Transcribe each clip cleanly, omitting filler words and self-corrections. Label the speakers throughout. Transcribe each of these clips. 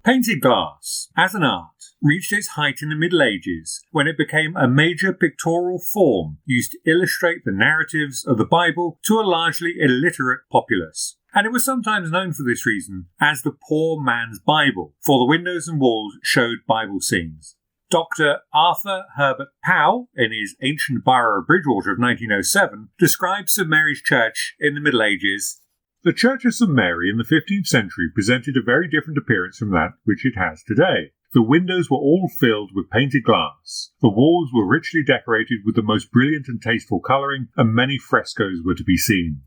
Speaker 1: Painted glass, as an art, reached its height in the Middle Ages when it became a major pictorial form used to illustrate the narratives of the Bible to a largely illiterate populace. And it was sometimes known for this reason as the poor man's Bible, for the windows and walls showed Bible scenes. Dr. Arthur Herbert Powell, in his Ancient Borough of Bridgwater of 1907, describes St Mary's Church in the Middle Ages.
Speaker 2: The Church of St Mary in the 15th century presented a very different appearance from that which it has today. The windows were all filled with painted glass. The walls were richly decorated with the most brilliant and tasteful colouring, and many frescoes were to be seen.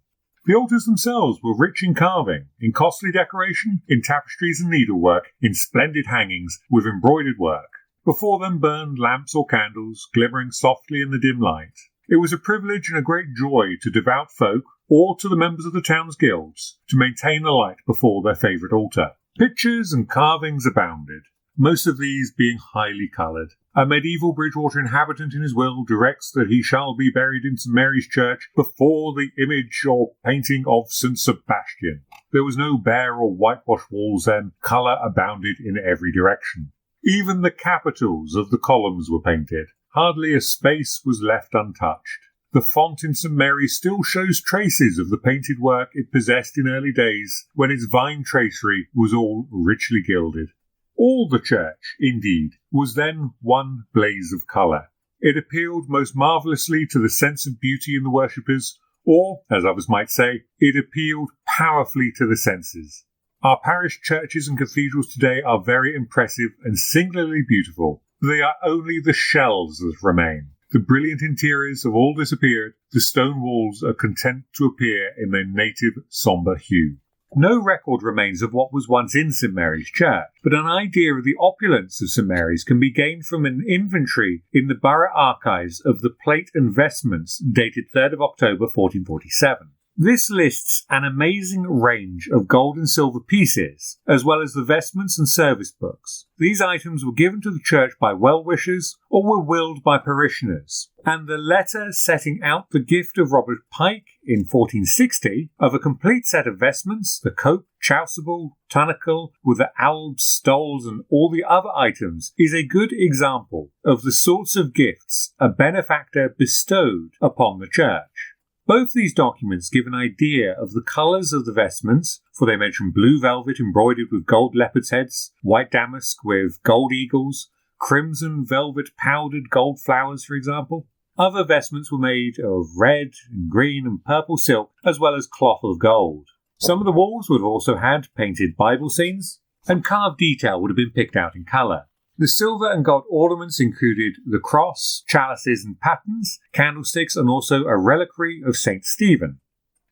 Speaker 2: The altars themselves were rich in carving, in costly decoration, in tapestries and needlework, in splendid hangings with embroidered work. Before them burned lamps or candles, glimmering softly in the dim light. It was a privilege and a great joy to devout folk, or to the members of the town's guilds, to maintain the light before their favourite altar. Pictures and carvings abounded, most of these being highly coloured. A medieval Bridgwater inhabitant in his will directs that he shall be buried in St Mary's Church before the image or painting of St Sebastian. There was no bare or whitewashed walls then, colour abounded in every direction. Even the capitals of the columns were painted. Hardly a space was left untouched. The font in St Mary's still shows traces of the painted work it possessed in early days, when its vine tracery was all richly gilded. All the church, indeed, was then one blaze of colour. It appealed most marvellously to the sense of beauty in the worshippers, or, as others might say, it appealed powerfully to the senses. Our parish churches and cathedrals today are very impressive and singularly beautiful. They are only the shells that remain. The brilliant interiors have all disappeared. The stone walls are content to appear in their native sombre hue. No record remains of what was once in St Mary's Church, but an idea of the opulence of St Mary's can be gained from an inventory in the borough archives of the plate and vestments dated 3rd of October 1447. This lists an amazing range of gold and silver pieces, as well as the vestments and service books. These items were given to the church by well-wishers or were willed by parishioners, and the letter setting out the gift of Robert Pike in 1460 of a complete set of vestments, the cope, chasuble, tuniccle, with the albs, stoles and all the other items, is a good example of the sorts of gifts a benefactor bestowed upon the church. Both these documents give an idea of the colours of the vestments, for they mention blue velvet embroidered with gold leopards' heads, white damask with gold eagles, crimson velvet powdered gold flowers, for example. Other vestments were made of red and green and purple silk, as well as cloth of gold. Some of the walls would have also had painted Bible scenes, and carved detail would have been picked out in colour. The silver and gold ornaments included the cross, chalices and patens, candlesticks, and also a reliquary of St. Stephen.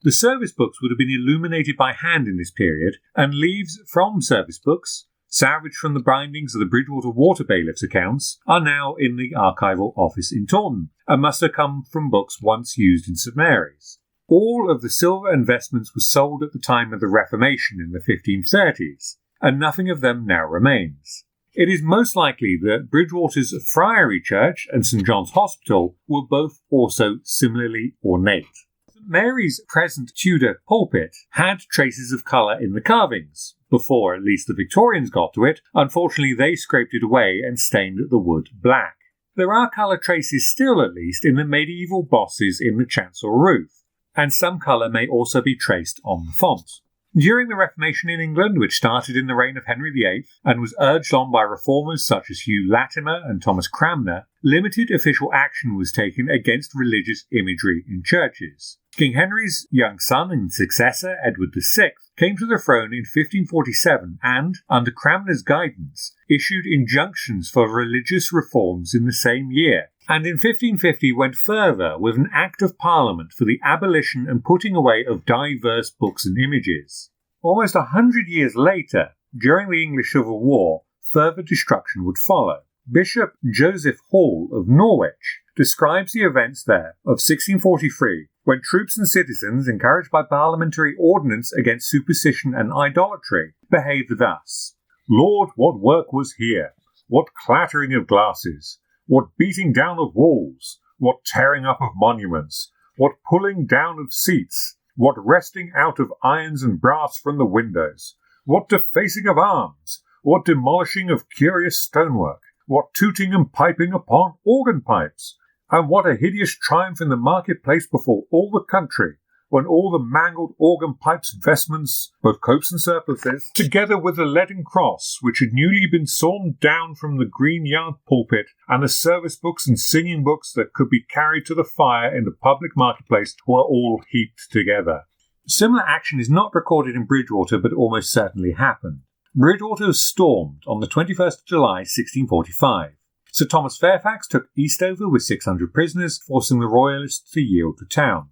Speaker 2: The service books would have been illuminated by hand in this period, and leaves from service books, salvaged from the bindings of the Bridgwater water bailiff's accounts, are now in the archival office in Taunton, and must have come from books once used in St Mary's. All of the silver investments were sold at the time of the Reformation in the 1530s, and nothing of them now remains. It is most likely that Bridgwater's Friary Church and St John's Hospital were both also similarly ornate. St Mary's present Tudor pulpit had traces of colour in the carvings. Before at least the Victorians got to it, unfortunately they scraped it away and stained the wood black. There are colour traces still at least in the medieval bosses in the chancel roof, and some colour may also be traced on the font. During the Reformation in England, which started in the reign of Henry VIII and was urged on by reformers such as Hugh Latimer and Thomas Cranmer, limited official action was taken against religious imagery in churches. King Henry's young son and successor, Edward VI, came to the throne in 1547 and, under Cranmer's guidance, issued injunctions for religious reforms in the same year, and in 1550 went further with an Act of Parliament for the abolition and putting away of diverse books and images. Almost 100 years later, during the English Civil War, further destruction would follow. Bishop Joseph Hall of Norwich describes the events there of 1643, when troops and citizens, encouraged by parliamentary ordinance against superstition and idolatry, behaved thus. Lord, what work was here! What clattering of glasses! What beating down of walls! What tearing up of monuments! What pulling down of seats! What wresting out of irons and brass from the windows! What defacing of arms! What demolishing of curious stonework! What tooting and piping upon organ pipes! And what a hideous triumph in the marketplace before all the country, when all the mangled organ pipes, vestments, both copes and surplices, together with the leaden cross, which had newly been sawn down from the green yard pulpit, and the service books and singing books that could be carried to the fire in the public marketplace, were all heaped together. Similar action is not recorded in Bridgwater, but almost certainly happened. Bridgwater was stormed on the 21st of July, 1645. Sir Thomas Fairfax took Eastover with 600 prisoners, forcing the Royalists to yield the town.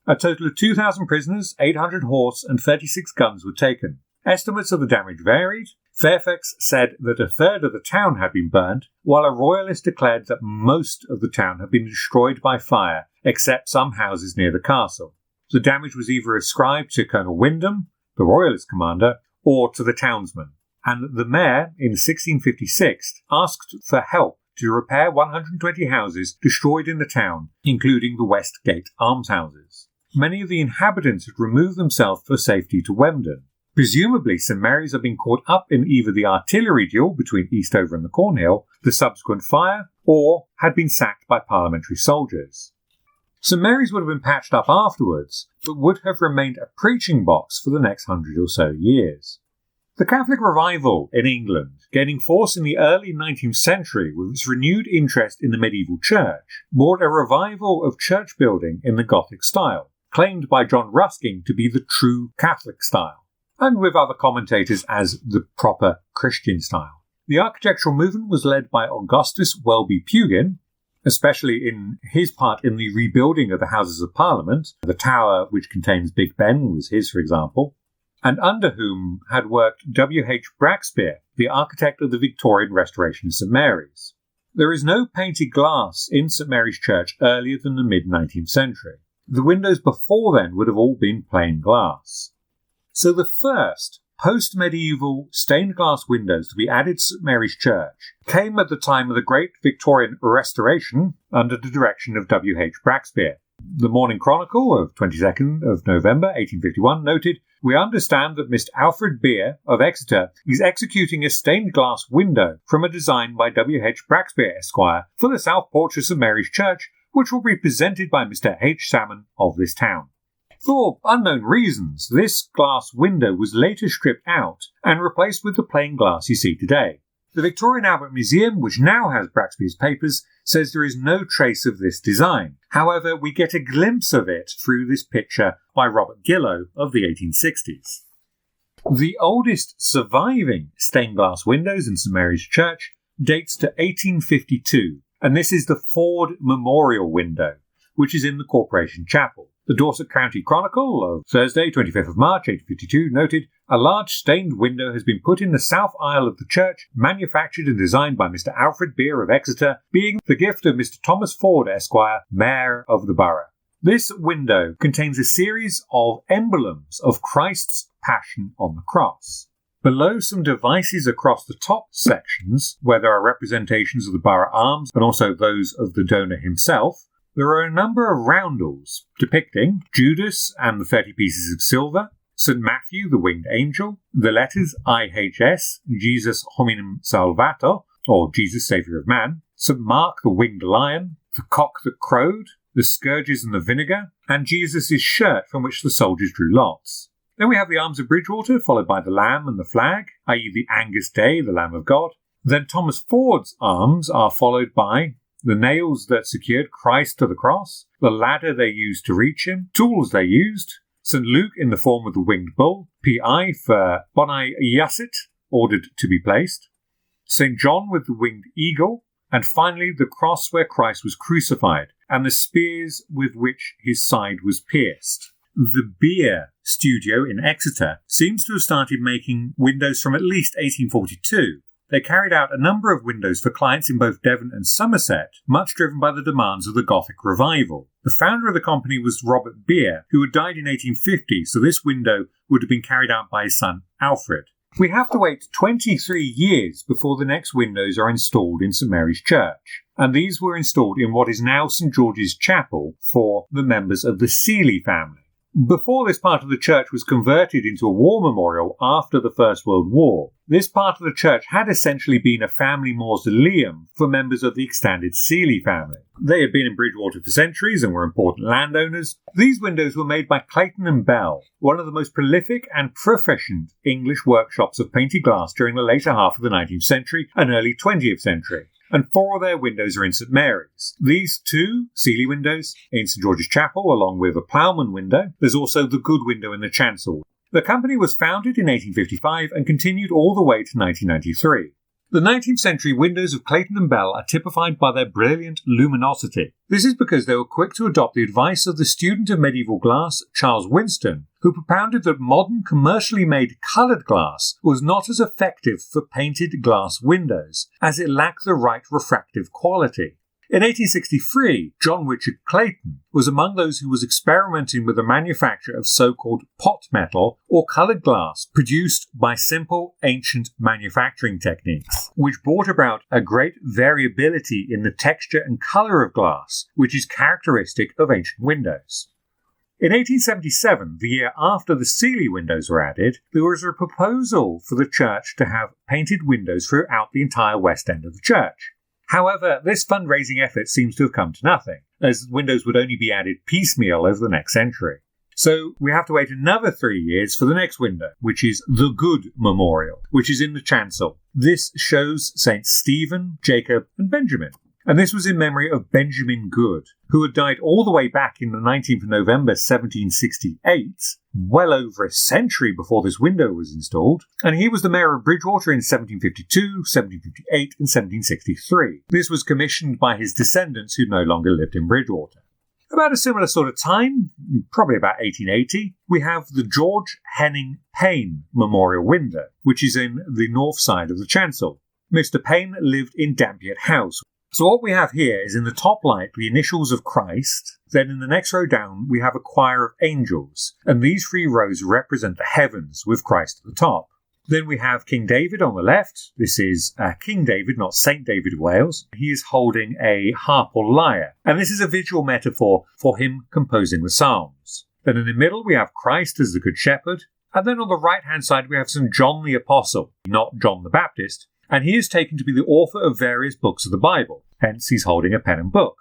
Speaker 2: A total of 2,000 prisoners, 800 horse and 36 guns were taken. Estimates of the damage varied. Fairfax said that a third of the town had been burned, while a Royalist declared that most of the town had been destroyed by fire, except some houses near the castle. The damage was either ascribed to Colonel Wyndham, the Royalist commander, or to the townsmen, and the mayor, in 1656, asked for help to repair 120 houses destroyed in the town, including the West Gate almshouses. Many of the inhabitants had removed themselves for safety to Wemden. Presumably, St Mary's had been caught up in either the artillery duel between Eastover and the Cornhill, the subsequent fire, or had been sacked by parliamentary soldiers. St Mary's would have been patched up afterwards, but would have remained a preaching box for the next 100 or so years. The Catholic revival in England, gaining force in the early 19th century with its renewed interest in the medieval church, brought a revival of church building in the Gothic style, claimed by John Ruskin to be the true Catholic style, and with other commentators as the proper Christian style. The architectural movement was led by Augustus Welby Pugin, especially in his part in the rebuilding of the Houses of Parliament. The tower which contains Big Ben was his, for example, and under whom had worked W.H. Braxpear, the architect of the Victorian restoration of St Mary's. There is no painted glass in St Mary's Church earlier than the mid-19th century. The windows before then would have all been plain glass. So the first post-medieval stained glass windows to be added to St Mary's Church came at the time of the Great Victorian Restoration under the direction of W.H. Braxpear. The Morning Chronicle of 22nd of November 1851 noted, "We understand that Mr. Alfred Beer of Exeter is executing a stained glass window from a design by W.H. Braxpear, Esquire, for the south porch of St Mary's Church, which will be presented by Mr. H. Salmon of this town." For unknown reasons, this glass window was later stripped out and replaced with the plain glass you see today. The Victorian Albert Museum, which now has Braxpear's papers, says there is no trace of this design. However, we get a glimpse of it through this picture by Robert Gillow of the 1860s. The oldest surviving stained glass windows in St Mary's Church dates to 1852, and this is the Ford Memorial window, which is in the Corporation Chapel. The Dorset County Chronicle of Thursday, 25th of March, 1852, noted, "A large stained window has been put in the south aisle of the church, manufactured and designed by Mr. Alfred Beer of Exeter, being the gift of Mr. Thomas Ford, Esquire, Mayor of the borough." This window contains a series of emblems of Christ's Passion on the cross. Below some devices across the top sections, where there are representations of the borough arms and also those of the donor himself, there are a number of roundels depicting Judas and the 30 pieces of silver, St. Matthew, the winged angel, the letters IHS, Jesus Hominum Salvator, or Jesus Saviour of Man, St. Mark, the winged lion, the cock that crowed, the scourges and the vinegar, and Jesus' shirt from which the soldiers drew lots. Then we have the arms of Bridgwater, followed by the lamb and the flag, i.e. the Angus Day, the Lamb of God. Then Thomas Ford's arms are followed by the nails that secured Christ to the cross, the ladder they used to reach him, tools they used, St. Luke in the form of the winged bull, PI for Boni Iacit, ordered to be placed, St. John with the winged eagle, and finally the cross where Christ was crucified, and the spears with which his side was pierced. The Beer studio in Exeter seems to have started making windows from at least 1842. They carried out a number of windows for clients in both Devon and Somerset, much driven by the demands of the Gothic revival. The founder of the company was Robert Beer, who had died in 1850, so this window would have been carried out by his son Alfred. We have to wait 23 years before the next windows are installed in St Mary's Church, and these were installed in what is now St George's Chapel for the members of the Seeley family.
Speaker 1: Before this part of the church was converted into a war memorial after the First World War, this part of the church had essentially been a family mausoleum for members of the extended Seeley family. They had been in Bridgwater for centuries and were important landowners. These windows were made by Clayton and Bell, one of the most prolific and proficient English workshops of painted glass during the later half of the 19th century and early 20th century. And 4 of their windows are in St Mary's. These 2 Seeley windows in St George's Chapel, along with a ploughman window. There's also the good window in the chancel. The company was founded in 1855 and continued all the way to 1993. The 19th century windows of Clayton and Bell are typified by their brilliant luminosity. This is because they were quick to adopt the advice of the student of medieval glass, Charles Winston, who propounded that modern commercially made coloured glass was not as effective for painted glass windows, as it lacked the right refractive quality. In 1863, John Richard Clayton was among those who was experimenting with the manufacture of so-called pot metal or coloured glass produced by simple ancient manufacturing techniques, which brought about a great variability in the texture and colour of glass, which is characteristic of ancient windows. In 1877, the year after the Seeley windows were added, there was a proposal for the church to have painted windows throughout the entire west end of the church. However, this fundraising effort seems to have come to nothing, as windows would only be added piecemeal over the next century. So we have to wait another 3 years for the next window, which is the Good Memorial, which is in the chancel. This shows Saints Stephen, Jacob, and Benjamin. And this was in memory of Benjamin Good, who had died all the way back in the 19th of November 1768, well over a century before this window was installed, and he was the mayor of Bridgwater in 1752, 1758 and 1763. This was commissioned by his descendants who no longer lived in Bridgwater. About a similar sort of time, probably about 1880, we have the George Henning Payne Memorial Window, which is in the north side of the chancel. Mr. Payne lived in Dampier House. So what we have here is in the top light the initials of Christ, then in the next row down we have a choir of angels, and these 3 rows represent the heavens with Christ at the top. Then we have King David on the left. This is King David, not Saint David of Wales. He is holding a harp or lyre, and this is a visual metaphor for him composing the Psalms. Then in the middle we have Christ as the Good Shepherd, and then on the right hand side we have St John the Apostle, not John the Baptist, and he is taken to be the author of various books of the Bible, hence he's holding a pen and book.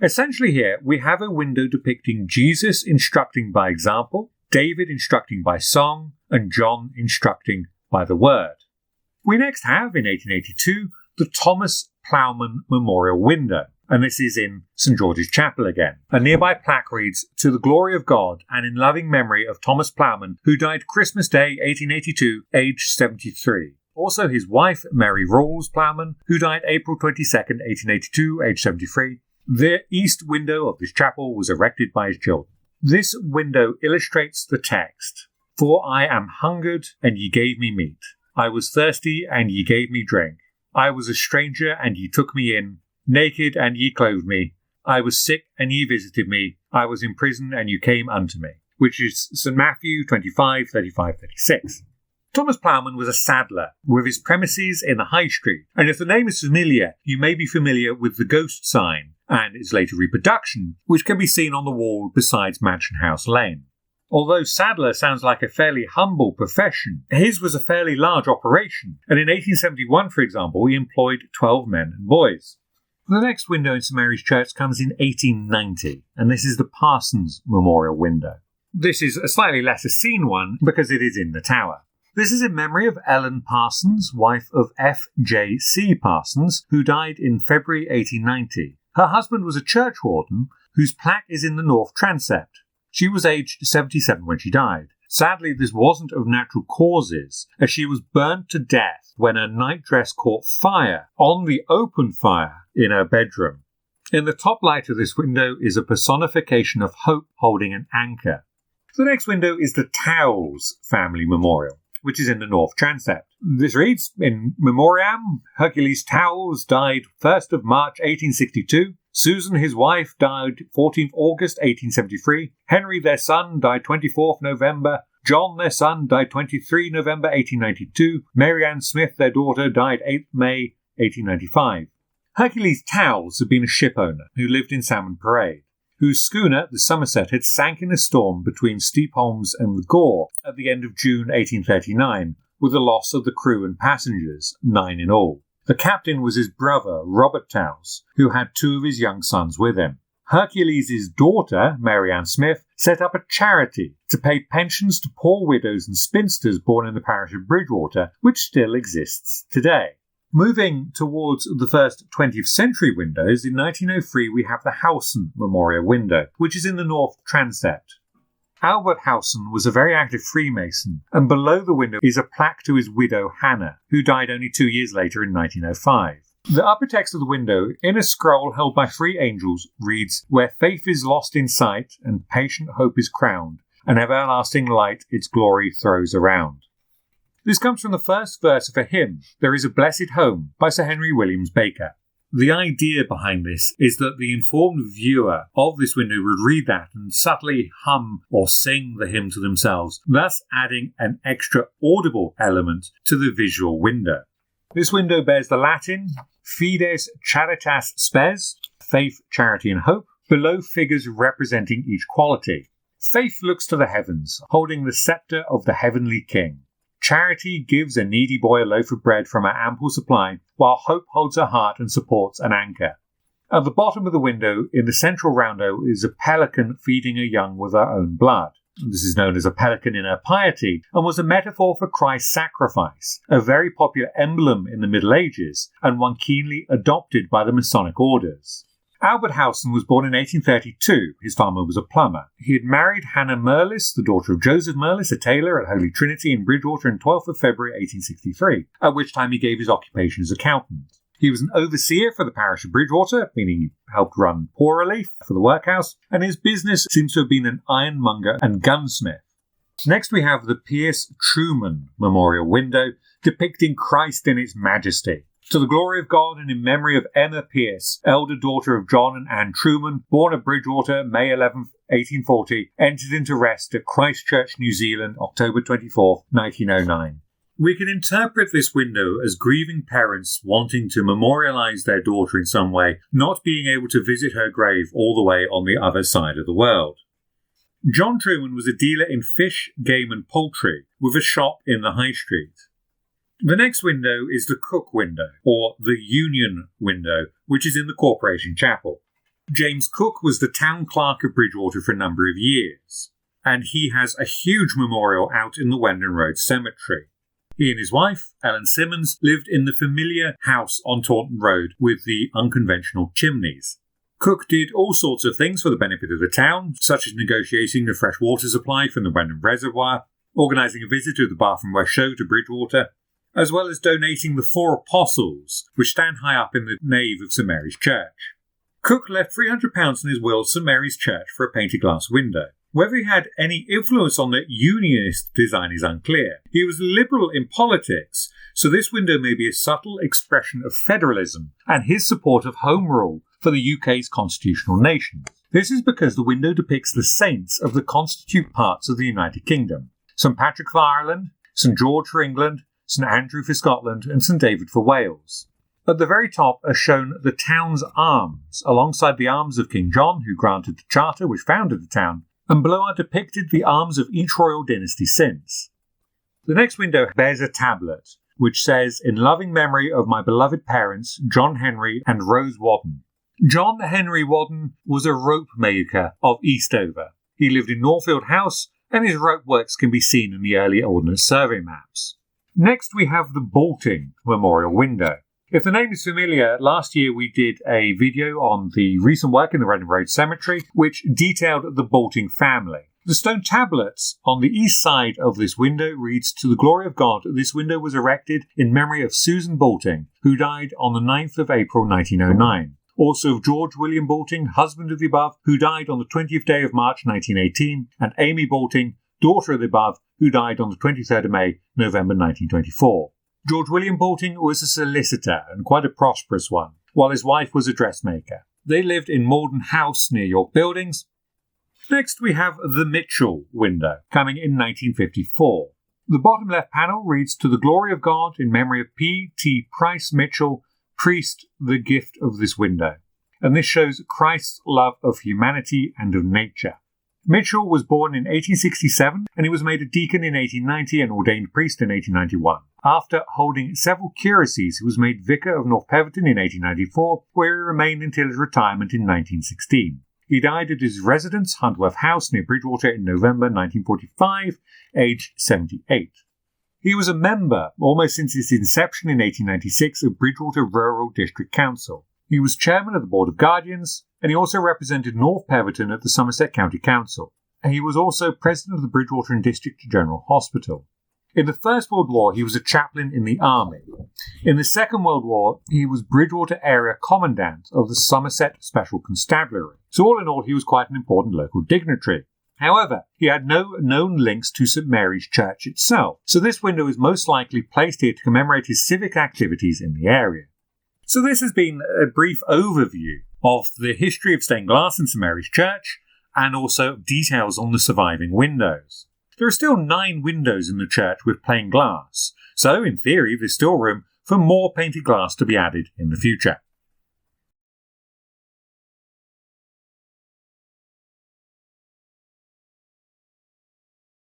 Speaker 1: Essentially here, we have a window depicting Jesus instructing by example, David instructing by song, and John instructing by the word. We next have, in 1882, the Thomas Ploughman Memorial Window, and this is in St George's Chapel again. A nearby plaque reads, "To the glory of God and in loving memory of Thomas Ploughman, who died Christmas Day 1882, aged 73. Also his wife, Mary Rawls Ploughman, who died April 22nd, 1882, aged 73. The east window of this chapel was erected by his children." This window illustrates the text, "For I am hungered, and ye gave me meat. I was thirsty, and ye gave me drink. I was a stranger, and ye took me in. Naked, and ye clothed me. I was sick, and ye visited me. I was in prison, and you came unto me." Which is St Matthew 25, 35, 36. Thomas Ploughman was a saddler, with his premises in the High Street, and if the name is familiar, you may be familiar with the ghost sign, and its later reproduction, which can be seen on the wall beside Mansion House Lane. Although saddler sounds like a fairly humble profession, his was a fairly large operation, and in 1871, for example, he employed 12 men and boys. The next window in St Mary's Church comes in 1890, and this is the Parsons Memorial Window. This is a slightly lesser seen one because it is in the tower. This is in memory of Ellen Parsons, wife of F.J.C. Parsons, who died in February 1890. Her husband was a churchwarden whose plaque is in the north transept. She was aged 77 when she died. Sadly, this wasn't of natural causes, as she was burnt to death when her nightdress caught fire on the open fire in her bedroom. In the top light of this window is a personification of hope holding an anchor. The next window is the Towles family memorial, which is in the north transept. This reads, "In memoriam, Hercules Towles died 1st of March 1862. Susan, his wife, died 14th August 1873. Henry, their son, died 24th November. John, their son, died 23 November 1892. Mary Ann Smith, their daughter, died 8th May 1895. Hercules Towles had been a ship owner who lived in Salmon Parade. whose schooner, the Somerset, had sank in a storm between Steepholmes and the Gore at the end of June 1839, with the loss of the crew and passengers, 9 in all. The captain was his brother, Robert Towles, who had 2 of his young sons with him. Hercules' daughter, Mary Ann Smith, set up a charity to pay pensions to poor widows and spinsters born in the parish of Bridgwater, which still exists today. Moving towards the first 20th century windows, in 1903 we have the Howson Memorial Window, which is in the north transept. Albert Howson was a very active Freemason, and below the window is a plaque to his widow Hannah, who died only 2 years later in 1905. The upper text of the window, in a scroll held by 3 angels, reads, "Where faith is lost in sight, and patient hope is crowned, and everlasting light its glory throws around." This comes from the first verse of a hymn, "There is a Blessed Home," by Sir Henry Williams Baker. The idea behind this is that the informed viewer of this window would read that and subtly hum or sing the hymn to themselves, thus adding an extra audible element to the visual window. This window bears the Latin Fides Charitas Spes, faith, charity and hope, below figures representing each quality. Faith looks to the heavens, holding the sceptre of the heavenly king. Charity gives a needy boy a loaf of bread from her ample supply, while hope holds her heart and supports an anchor. At the bottom of the window, in the central roundo, is a pelican feeding a young with her own blood. This is known as a pelican in her piety, and was a metaphor for Christ's sacrifice, a very popular emblem in the Middle Ages, and one keenly adopted by the Masonic orders. Albert Howson was born in 1832. His father was a plumber. He had married Hannah Merlis, the daughter of Joseph Merlis, a tailor at Holy Trinity in Bridgwater, on 12th of February 1863, at which time he gave his occupation as accountant. He was an overseer for the parish of Bridgwater, meaning he helped run poor relief for the workhouse, and his business seems to have been an ironmonger and gunsmith. Next we have the Pierce Truman Memorial Window, depicting Christ in its majesty. To the glory of God and in memory of Emma Pierce, elder daughter of John and Anne Truman, born at Bridgwater, May 11, 1840, entered into rest at Christchurch, New Zealand, October 24, 1909. We can interpret this window as grieving parents wanting to memorialise their daughter in some way, not being able to visit her grave all the way on the other side of the world. John Truman was a dealer in fish, game and poultry, with a shop in the High Street. The next window is the Cook Window, or the Union Window, which is in the Corporation Chapel. James Cook was the town clerk of Bridgwater for a number of years, and he has a huge memorial out in the Wendon Road Cemetery. He and his wife, Ellen Simmons, lived in the familiar house on Taunton Road with the unconventional chimneys. Cook did all sorts of things for the benefit of the town, such as negotiating the fresh water supply from the Wendon Reservoir, organising a visit of the Bath and West Show to Bridgwater, as well as donating the 4 apostles, which stand high up in the nave of St Mary's Church. Cook left £300 in his will to St Mary's Church for a painted glass window. Whether he had any influence on the Unionist design is unclear. He was liberal in politics, so this window may be a subtle expression of federalism and his support of Home Rule for the UK's constitutional nation. This is because the window depicts the saints of the constituent parts of the United Kingdom: St Patrick for Ireland, St George for England, St Andrew for Scotland, and St David for Wales. At the very top are shown the town's arms, alongside the arms of King John, who granted the charter which founded the town, and below are depicted the arms of each royal dynasty since. The next window bears a tablet, which says, "In loving memory of my beloved parents, John Henry and Rose Wadden." John Henry Wadden was a rope maker of Eastover. He lived in Norfield House, and his rope works can be seen in the early Ordnance Survey maps. Next we have the Balting Memorial Window. If the name is familiar, last year we did a video on the recent work in the Wendon Road Cemetery, which detailed the Balting family. The stone tablets on the east side of this window reads, "To the glory of God, this window was erected in memory of Susan Balting, who died on the 9th of April 1909. Also of George William Balting, husband of the above, who died on the 20th day of March 1918, and Amy Balting, daughter of the above, who died on the 23rd of May, November 1924. George William Balting was a solicitor, and quite a prosperous one, while his wife was a dressmaker. They lived in Malden House near York Buildings. Next we have the Mitchell Window, coming in 1954. The bottom left panel reads, "To the glory of God, in memory of P. T. Price Mitchell, priest, the gift of this window." and this shows Christ's love of humanity and of nature. Mitchell was born in 1867 and he was made a deacon in 1890 and ordained priest in 1891. After holding several curacies, he was made vicar of North Peverton in 1894, where he remained until his retirement in 1916. He died at his residence, Huntworth House, near Bridgwater, in November 1945, aged 78. He was a member, almost since its inception in 1896, of Bridgwater Rural District Council. He was chairman of the Board of Guardians, and he also represented North Peverton at the Somerset County Council. He was also president of the Bridgwater and District General Hospital. In the First World War, he was a chaplain in the army. In the Second World War, he was Bridgwater Area Commandant of the Somerset Special Constabulary. So all in all, he was quite an important local dignitary. However, he had no known links to St Mary's Church itself, so this window is most likely placed here to commemorate his civic activities in the area. So this has been a brief overview of the history of stained glass in St Mary's Church, and also details on the surviving windows. There are still 9 windows in the church with plain glass, so in theory there's still room for more painted glass to be added in the future.